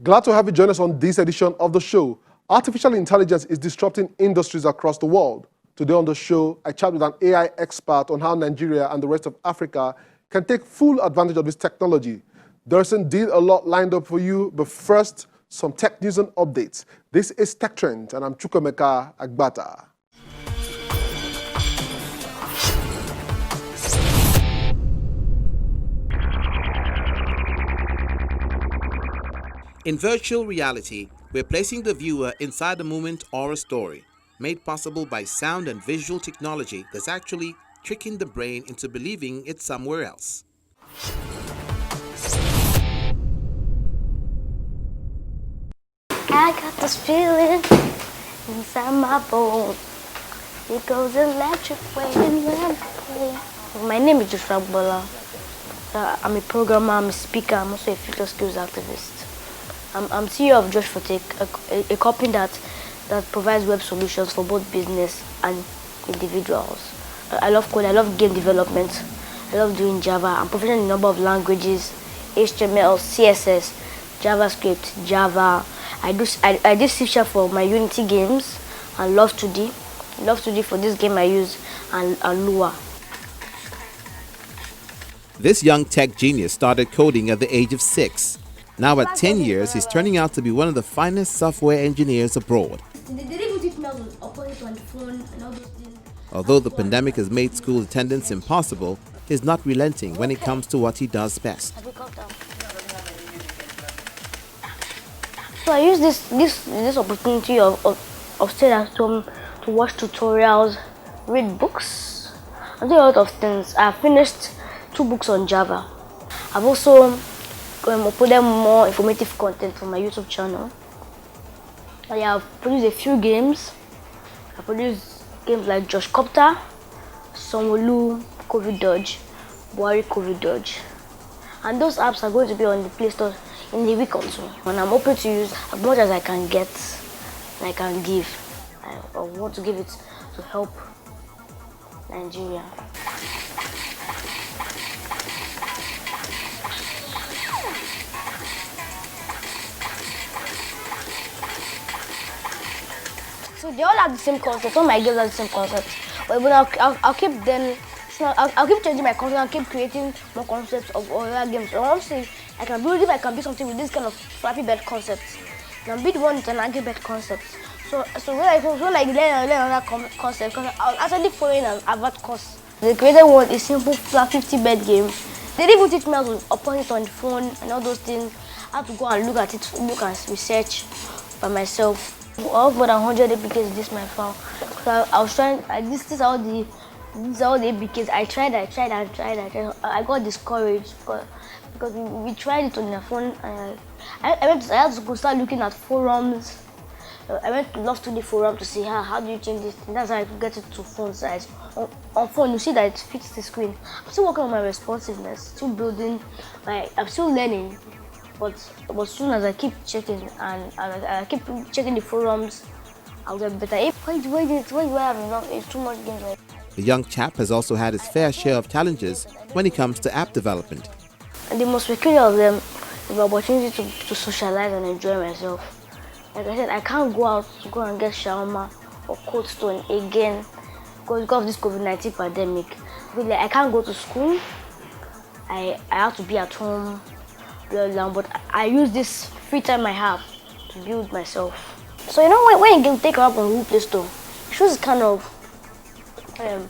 Glad to have you join us on this edition of the show. Artificial intelligence is disrupting industries across the world. Today on the show, I chat with an AI expert on how Nigeria and the rest of Africa can take full advantage of this technology. There's indeed a lot lined up for you, but first, some tech news and updates. This is Tech Trend, and I'm Chukwemeka Agbata. In virtual reality, we're placing the viewer inside a moment or a story, made possible by sound and visual technology that's actually tricking the brain into believing it's somewhere else. I got this feeling inside my bones. It goes electric when I play. My name is Joshua Bola. I'm a programmer, I'm a speaker, I'm also a future skills activist. I'm CEO of Robotic, a company that provides web solutions for both business and individuals. I love code, I love game development, I love doing Java. I'm proficient in a number of languages: HTML, CSS, JavaScript, Java. I do C# for my Unity games, and Love 2D. Love 2D for this game I use, and Lua. This young tech genius started coding at the age of 6. Now at 10 years, he's turning out to be one of the finest software engineers abroad. Although the pandemic has made school attendance impossible, he's not relenting when it comes to what he does best. So I use this opportunity of staying at home to watch tutorials, read books, and do a lot of things. I've finished 2 books on Java. I've also uploaded more informative content for my YouTube channel. I have produced a few games. I produced games like Josh Copter, Sonwolu COVID Dodge, Buhari COVID Dodge. And those apps are going to be on the Play Store in a week or two. And I'm open to use as much as I can get and I can give. I want to give it to help Nigeria. So they all have the same concept. All my games have the same concept. But I'll keep them. I'll keep changing my concept and keep creating more concepts of other games. So honestly, I can build something with this kind of Flappy Bird concept. I can build one with an Angry Bird concept. So when I learn another concept, because I was actually following an Harvard course. They created one a simple Flappy Bird game. They didn't even teach me how to open it on the phone and all those things. I have to go and look at it, look and research by myself. I have more than 100 APKs in this my file. So I was trying. This is all the APKs. I tried. I got discouraged because we tried it on the phone. And I had to go start looking at forums. I went to Love 2D forum to see how do you change this thing. That's how I could get it to phone size. On phone, you see that it fits the screen. I'm still working on my responsiveness, still building. I'm still learning. But as soon as I keep checking and I keep checking the forums, I'll get better. Why do I have enough? It's too much games. The young chap has also had his fair share of challenges when it comes to app development. And the most peculiar of them is the opportunity to socialize and enjoy myself. Like I said, I can't go out to go and get shawarma or Cold Stone again because of this COVID-19 pandemic. Really, I can't go to school. I have to be at home. But I use this free time I have to build myself. So you know when you take up on Google Play Store, it shows kind of an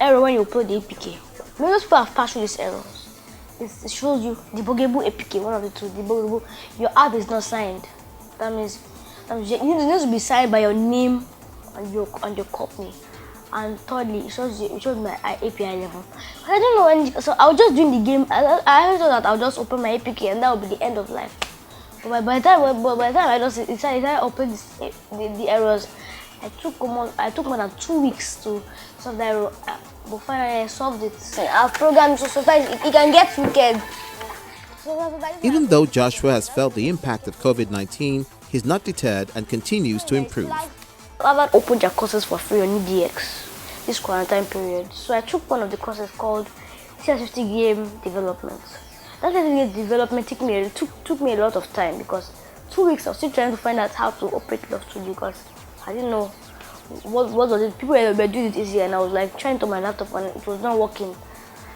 error when you upload the APK. Most people have passed through these errors. It shows you debuggable APK, one of the two, debuggable. Your app is not signed. That means it needs to be signed by your name and your company. And thirdly, it shows my API level. But I don't know when. So I was just doing the game. I thought that I'll just open my APK and that will be the end of life. But by the time I just decided to open the errors, I took more than 2 weeks to solve that error. But finally I solved it. I've programmed so sometimes it can get wicked. Even though Joshua has felt the impact of COVID-19, he's not deterred and continues to improve. Harvard opened their courses for free on EDX this quarantine period. So I took one of the courses called CS50 Game Development. That game development took me a lot of time because 2 weeks I was still trying to find out how to operate Love Studio because I didn't know what was it. People were doing it easy and I was like trying to my laptop and it was not working.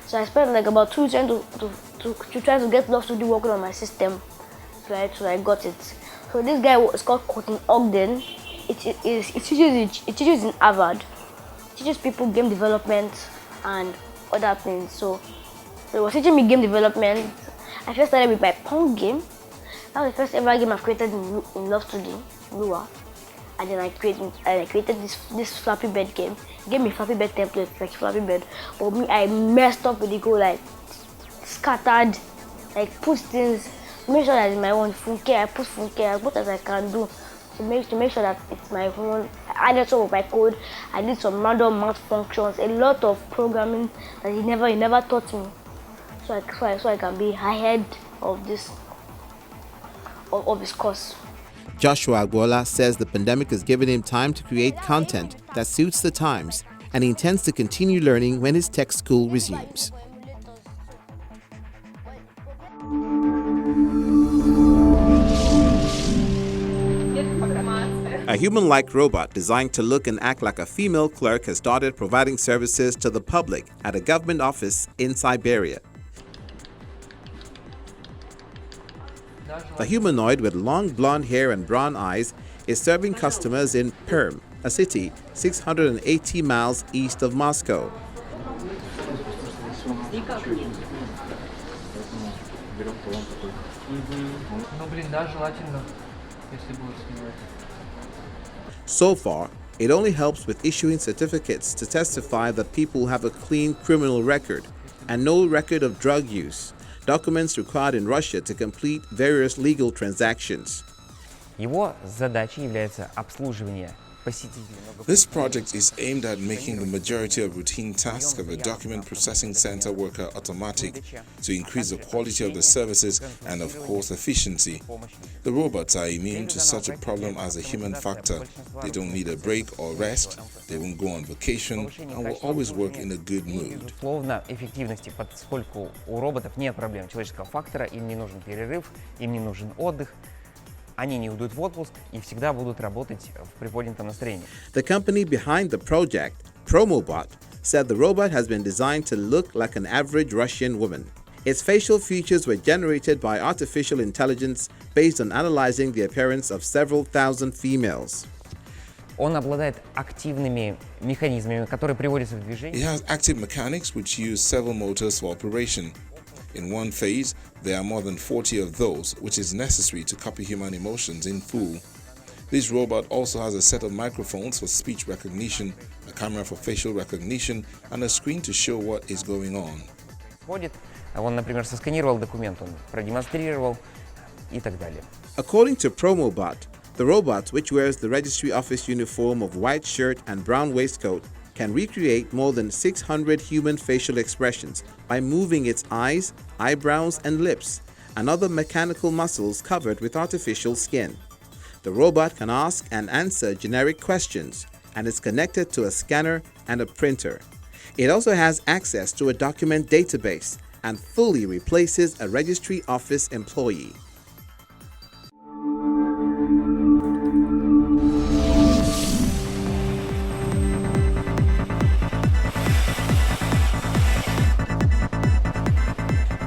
So I spent like about 2 weeks trying to try to get Love Studio working on my system. So I got it. So this guy is called Cotton Ogden. It teaches in Harvard. It teaches people game development and other things. So he was teaching me game development. I first started with my Pong game. That was the first ever game I've created in Love Studio, Lua. And then I created this Flappy Bird game. He gave me Flappy Bird template, like Flappy Bird. But me, I messed up with the code, like scattered, like put things, make sure that it's my own funke. I put funke as much as I can do to make sure that it's my own. I added some of my code. I did some random math functions, a lot of programming that he never taught me. So I can be ahead of this course. Joshua Agbola says the pandemic has given him time to create content that suits the times, and he intends to continue learning when his tech school resumes. A human-like robot designed to look and act like a female clerk has started providing services to the public at a government office in Siberia. The humanoid with long blonde hair and brown eyes is serving customers in Perm, a city 680 miles east of Moscow. So far, it only helps with issuing certificates to testify that people have a clean criminal record and no record of drug use, documents required in Russia to complete various legal transactions. Его задачей является обслуживание посетителей. This project is aimed at making the majority of routine tasks of a document processing center worker automatic to increase the quality of the services and, of course, efficiency. The robots are immune to such a problem as a human factor. They don't need a break or rest, they won't go on vacation, and will always work in a good mood. Безусловно, эффективности, поскольку у роботов нет проблем человеческого фактора, им не нужен перерыв, им не нужен отдых. Они не уйдут в отпуск и всегда будут работать в приподнятом настроении. The company behind the project, Promobot, said the robot has been designed to look like an average Russian woman. Its facial features were generated by artificial intelligence based on analyzing the appearance of several thousand females. Он обладает активными механизмами, которые приводятся в It движение. has active mechanics which use several motors for operation. In one phase, there are more than 40 of those, which is necessary to copy human emotions in full. This robot also has a set of microphones for speech recognition, a camera for facial recognition, and a screen to show what is going on. Ходит, он, например, сосканировал документ, он продемонстрировал и так далее. According to Promobot, the robot, which wears the registry office uniform of white shirt and brown waistcoat, can recreate more than 600 human facial expressions by moving its eyes, eyebrows, and lips, and other mechanical muscles covered with artificial skin. The robot can ask and answer generic questions and is connected to a scanner and a printer. It also has access to a document database and fully replaces a registry office employee.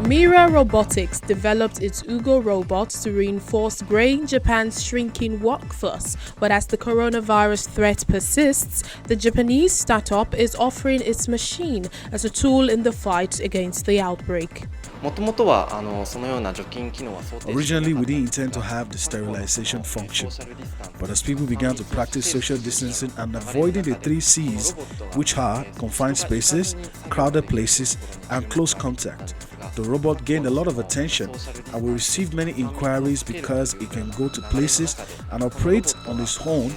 Mira Robotics developed its Ugo robot to reinforce greying Japan's shrinking workforce, but as the coronavirus threat persists, the Japanese startup is offering its machine as a tool in the fight against the outbreak. Originally, we didn't intend to have the sterilization function, but as people began to practice social distancing and avoiding the 3 C's, which are confined spaces, crowded places, and close contact, the robot gained a lot of attention, and we received many inquiries because it can go to places and operate on its own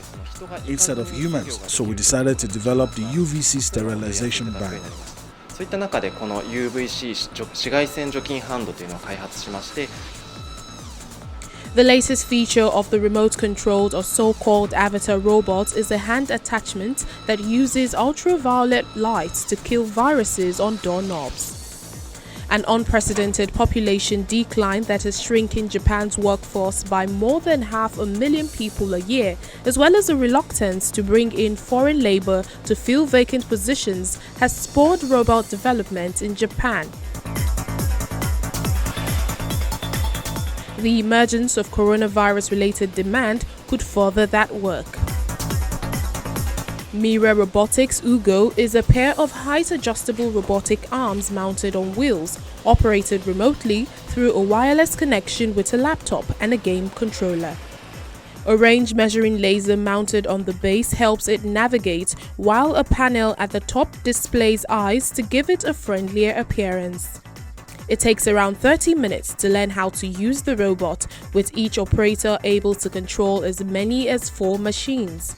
instead of humans. So we decided to develop the UVC sterilization bag. そういった中でこの UVC 紫外線除菌ハンドというのを開発しまして The latest feature of the remote-controlled or so-called avatar robots is a hand attachment that uses ultraviolet lights to kill viruses on doorknobs. An unprecedented population decline that is shrinking Japan's workforce by more than 500,000 people a year, as well as a reluctance to bring in foreign labor to fill vacant positions, has spurred robot development in Japan. The emergence of coronavirus-related demand could further that work. Mira Robotics Ugo is a pair of height-adjustable robotic arms mounted on wheels, operated remotely through a wireless connection with a laptop and a game controller. A range-measuring laser mounted on the base helps it navigate, while a panel at the top displays eyes to give it a friendlier appearance. It takes around 30 minutes to learn how to use the robot, with each operator able to control as many as 4 machines.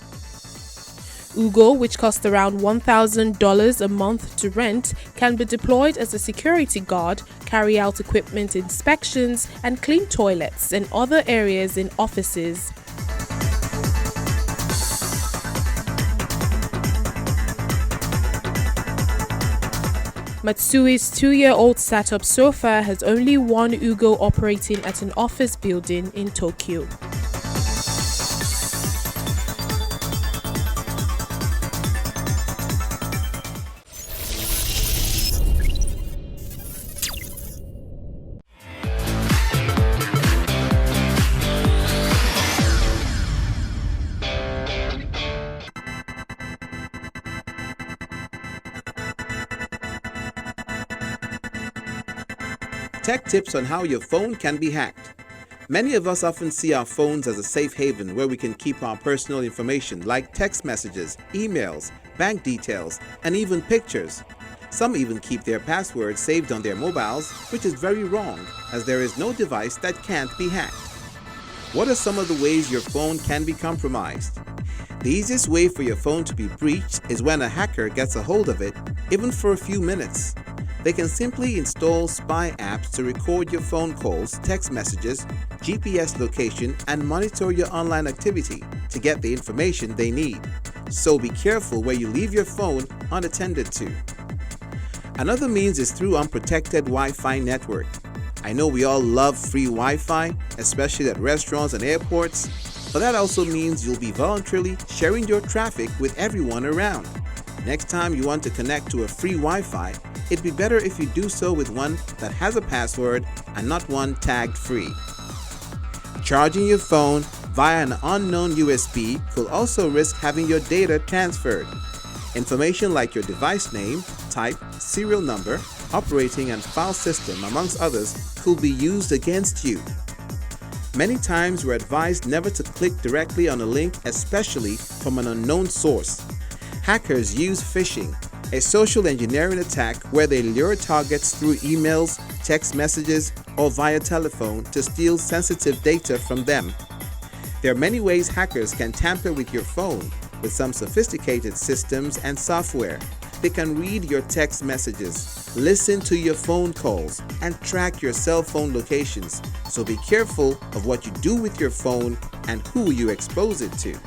Ugo, which costs around $1,000 a month to rent, can be deployed as a security guard, carry out equipment inspections, and clean toilets and other areas in offices. Matsui's 2-year-old startup so far has only one Ugo operating at an office building in Tokyo. Tech tips on how your phone can be hacked. Many of us often see our phones as a safe haven where we can keep our personal information like text messages, emails, bank details, and even pictures. Some even keep their passwords saved on their mobiles, which is very wrong, as there is no device that can't be hacked. What are some of the ways your phone can be compromised? The easiest way for your phone to be breached is when a hacker gets a hold of it, even for a few minutes. They can simply install spy apps to record your phone calls, text messages, GPS location, and monitor your online activity to get the information they need. So be careful where you leave your phone unattended to. Another means is through unprotected Wi-Fi network. I know we all love free Wi-Fi, especially at restaurants and airports, but that also means you'll be voluntarily sharing your traffic with everyone around. Next time you want to connect to a free Wi-Fi, it'd be better if you do so with one that has a password and not one tagged free. Charging your phone via an unknown USB could also risk having your data transferred. Information like your device name, type, serial number, operating and file system, amongst others, could be used against you. Many times we're advised never to click directly on a link, especially from an unknown source. Hackers use phishing, a social engineering attack where they lure targets through emails, text messages, or via telephone to steal sensitive data from them. There are many ways hackers can tamper with your phone with some sophisticated systems and software. They can read your text messages, listen to your phone calls, and track your cell phone locations. So be careful of what you do with your phone and who you expose it to.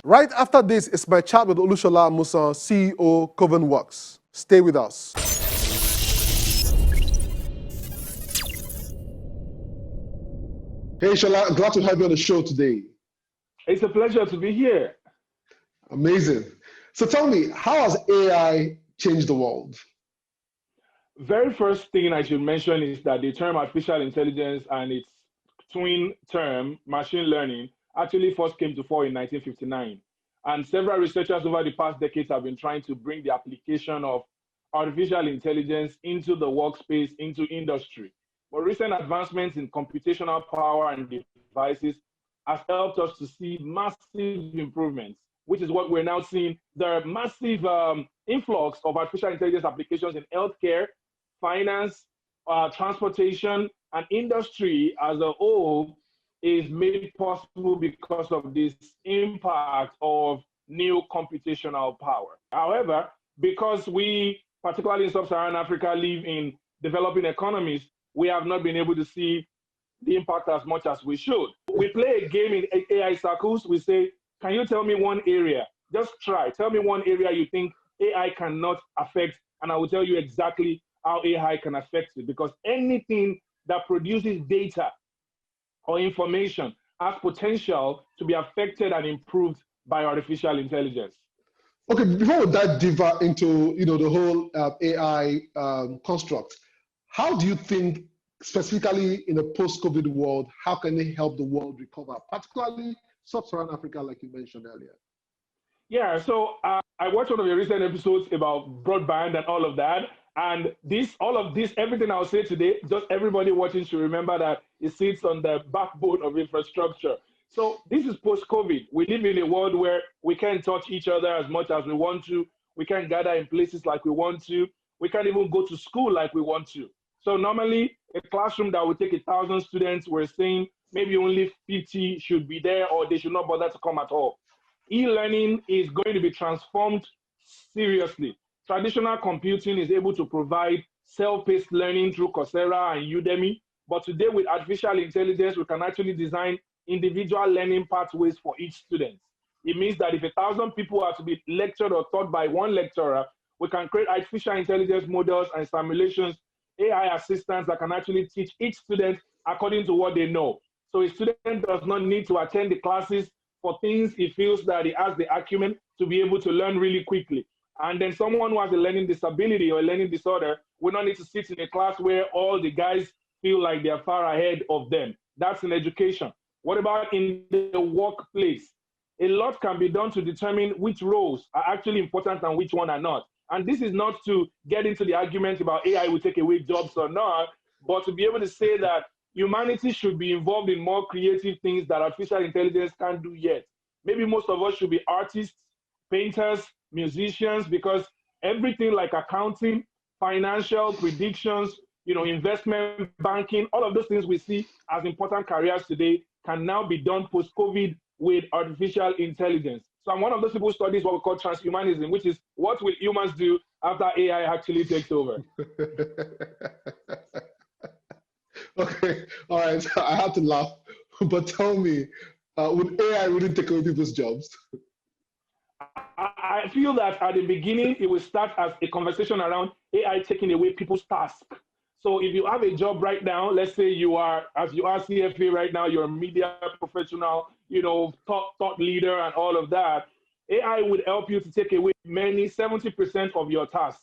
Right after this is my chat with Olushola Musa, CEO, Coven Works. Stay with us. Hey, Shola, glad to have you on the show today. It's a pleasure to be here. Amazing. So tell me, how has AI changed the world? Very first thing I should mention is that the term artificial intelligence and its twin term, machine learning, actually first came to fore in 1959. And several researchers over the past decades have been trying to bring the application of artificial intelligence into the workspace, into industry. But recent advancements in computational power and devices has helped us to see massive improvements, which is what we're now seeing. There are massive influx of artificial intelligence applications in healthcare, finance, transportation, and industry as a whole is made possible because of this impact of new computational power. However, because we, particularly in sub-Saharan Africa, live in developing economies, we have not been able to see the impact as much as we should. We play a game in AI circles. We say Can you tell me one area? Just try. Tell me one area you think AI cannot affect, and I will tell you exactly how AI can affect it. Because anything that produces data or information has potential to be affected and improved by artificial intelligence. Okay, before we dive deeper into the whole AI construct, how do you think, specifically in a post-COVID world, how can they help the world recover, particularly sub-Saharan Africa, like you mentioned earlier? Yeah, so I watched one of your recent episodes about broadband and all of that. And all of this, everything I'll say today, just everybody watching should remember that it sits on the backbone of infrastructure. So this is post-COVID. We live in a world where we can't touch each other as much as we want to. We can't gather in places like we want to. We can't even go to school like we want to. So normally, a classroom that would take 1,000 students, we're saying maybe only 50 should be there, or they should not bother to come at all. E-learning is going to be transformed seriously. Traditional computing is able to provide self-paced learning through Coursera and Udemy, but today with artificial intelligence, we can actually design individual learning pathways for each student. It means that if 1,000 people are to be lectured or taught by one lecturer, we can create artificial intelligence models and simulations, AI assistants that can actually teach each student according to what they know. So a student does not need to attend the classes for things he feels that he has the acumen to be able to learn really quickly. And then someone who has a learning disability or a learning disorder will not need to sit in a class where all the guys feel like they're far ahead of them. That's in education. What about in the workplace? A lot can be done to determine which roles are actually important and which one are not. And this is not to get into the argument about AI will take away jobs or not, but to be able to say that humanity should be involved in more creative things that artificial intelligence can't do yet. Maybe most of us should be artists, painters, musicians, because everything like accounting, financial predictions, investment banking, all of those things we see as important careers today can now be done post-COVID with artificial intelligence. So I'm one of those people who studies what we call transhumanism, which is what will humans do after AI actually takes over? Okay, all right, I have to laugh, but tell me, would AI really take away people's jobs? I feel that at the beginning, it will start as a conversation around AI taking away people's tasks. So if you have a job right now, let's say you are CFA right now, you're a media professional, thought leader and all of that, AI would help you to take away 70% of your task.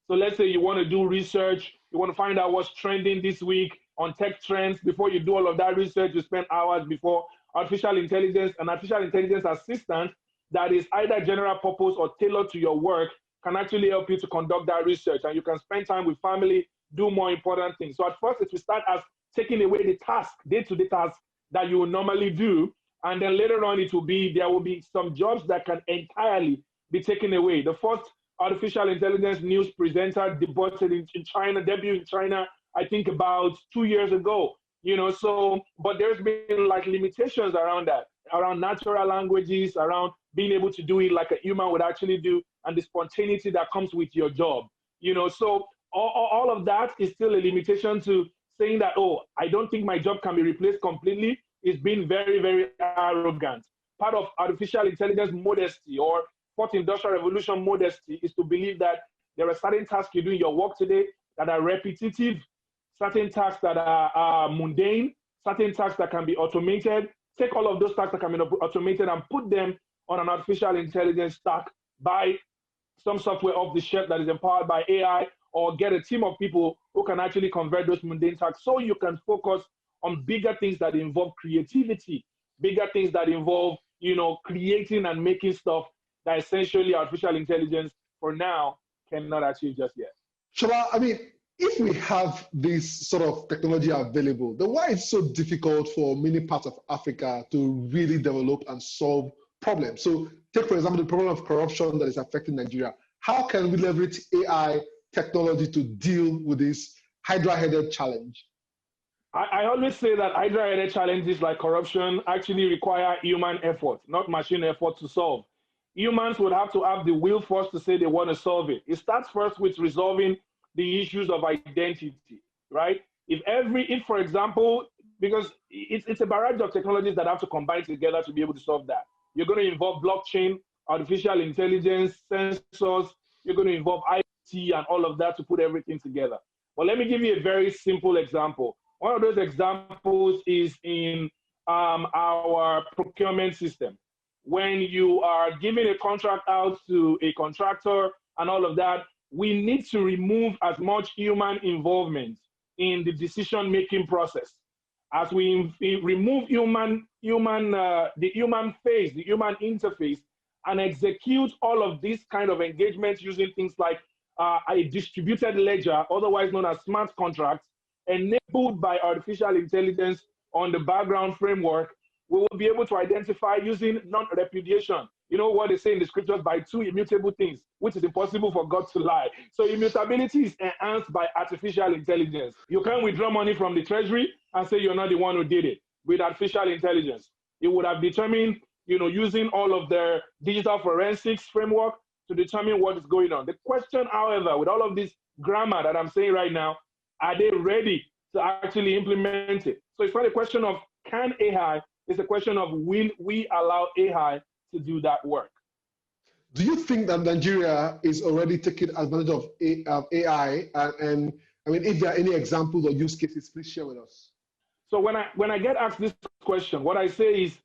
So let's say you want to do research, you want to find out what's trending this week on tech trends. Before you do all of that research, you spend hours before artificial intelligence, an artificial intelligence assistant that is either general purpose or tailored to your work can actually help you to conduct that research, and you can spend time with family, do more important things. So at first it will start as taking away the task, day-to-day tasks that you would normally do, and then later on there will be some jobs that can entirely be taken away. The first artificial intelligence news presenter debuted in China, debuted in China, I think about 2 years ago. But there's been like limitations around that, around natural languages, around being able to do it like a human would actually do, and the spontaneity that comes with your job. So all of that is still a limitation to saying that, oh, I don't think my job can be replaced completely, is being very, very arrogant. Part of artificial intelligence modesty or fourth industrial revolution modesty is to believe that there are certain tasks you do in your work today that are repetitive, certain tasks that are mundane, certain tasks that can be automated. Take all of those tasks that can be automated and put them on an artificial intelligence stack by some software off the shelf that is empowered by AI, or get a team of people who can actually convert those mundane tasks so you can focus on bigger things that involve creativity, bigger things that involve, creating and making stuff that essentially artificial intelligence for now cannot achieve just yet. Shola, I mean, if we have this sort of technology available, then why is it so difficult for many parts of Africa to really develop and solve problems? So take, for example, the problem of corruption that is affecting Nigeria. How can we leverage AI technology to deal with this hydra-headed challenge? I always say that hydra-headed challenges like corruption actually require human effort, not machine effort to solve. Humans would have to have the will first to say they want to solve it. It starts first with resolving the issues of identity, right? If for example, because it's a barrage of technologies that have to combine together to be able to solve that. You're going to involve blockchain, artificial intelligence, sensors. You're going to involve IT and all of that to put everything together. But let me give you a very simple example. One of those examples is in our procurement system. When you are giving a contract out to a contractor and all of that, we need to remove as much human involvement in the decision-making process. As we remove the human face, the human interface, and execute all of these kind of engagements using things like a distributed ledger, otherwise known as smart contracts, enabled by artificial intelligence on the background framework, we will be able to identify using non-repudiation. You know what they say in the scriptures, by two immutable things, which is impossible for God to lie. So immutability is enhanced by artificial intelligence. You can't withdraw money from the treasury and say you're not the one who did it. With artificial intelligence, it would have determined, using all of their digital forensics framework to determine what is going on. The question, however, with all of this grammar that I'm saying right now, are they ready to actually implement it? So it's not a question of can AI, it's a question of will we allow AI to do that work. Do you think that Nigeria is already taking advantage of AI? And I mean, if there are any examples or use cases, please share with us. So when I get asked this question, what I say is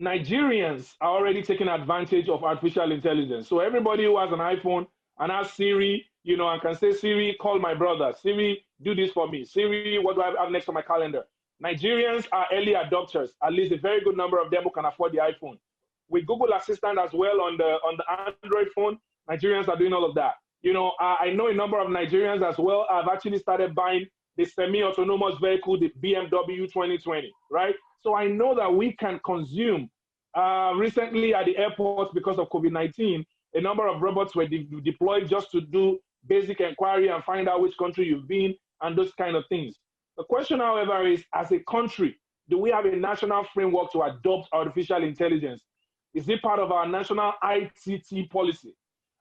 Nigerians are already taking advantage of artificial intelligence. So everybody who has an iPhone and has Siri, and can say, Siri, call my brother. Siri, do this for me. Siri, what do I have next on my calendar? Nigerians are early adopters, at least a very good number of them who can afford the iPhone. With Google Assistant as well on the Android phone, Nigerians are doing all of that. I know a number of Nigerians as well have actually started buying the semi-autonomous vehicle, the BMW 2020, right? So I know that we can consume. Recently at the airport, because of COVID-19, a number of robots were deployed just to do basic inquiry and find out which country you've been and those kind of things. The question, however, is as a country, do we have a national framework to adopt artificial intelligence? Is it part of our national ICT policy?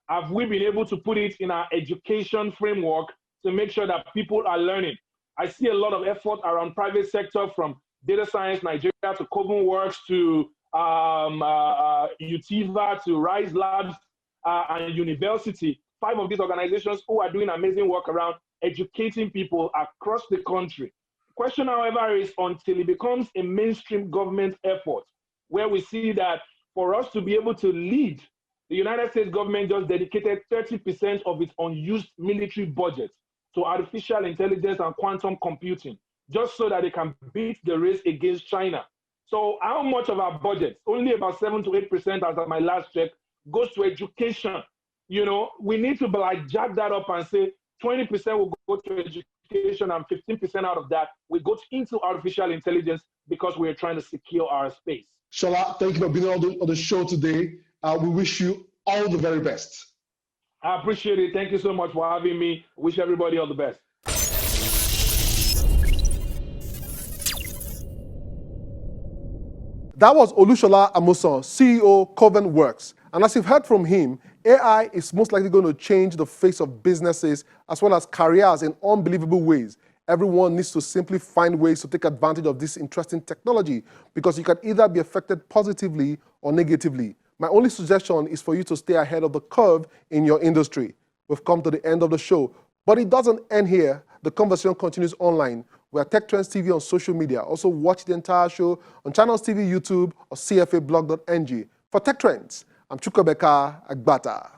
Have we been able to put it in our education framework to make sure that people are learning? I see a lot of effort around private sector, from Data Science Nigeria to Coven Works to Utiva to Rise Labs and University. 5 of these organizations who are doing amazing work around educating people across the country. The question, however, is until it becomes a mainstream government effort, where we see that for us to be able to lead, the United States government just dedicated 30% of its unused military budget to artificial intelligence and quantum computing, just so that they can beat the race against China. So how much of our budget? Only about 7 to 8%, as of my last check, goes to education. We need to jack that up and say 20% will go to education and 15% out of that will go into artificial intelligence, because we're trying to secure our space. Shola, thank you for being on the show today. We wish you all the very best. I appreciate it. Thank you so much for having me. Wish everybody all the best. That was Olushola Amusan, CEO, Coven Works. And as you've heard from him, AI is most likely going to change the face of businesses as well as careers in unbelievable ways. Everyone needs to simply find ways to take advantage of this interesting technology, because you can either be affected positively or negatively. My only suggestion is for you to stay ahead of the curve in your industry. We've come to the end of the show, but it doesn't end here. The conversation continues online. We're Tech Trends TV on social media. Also watch the entire show on Channels TV, YouTube, or cfablog.ng. For Tech Trends, I'm Chukwuemeka Agbata.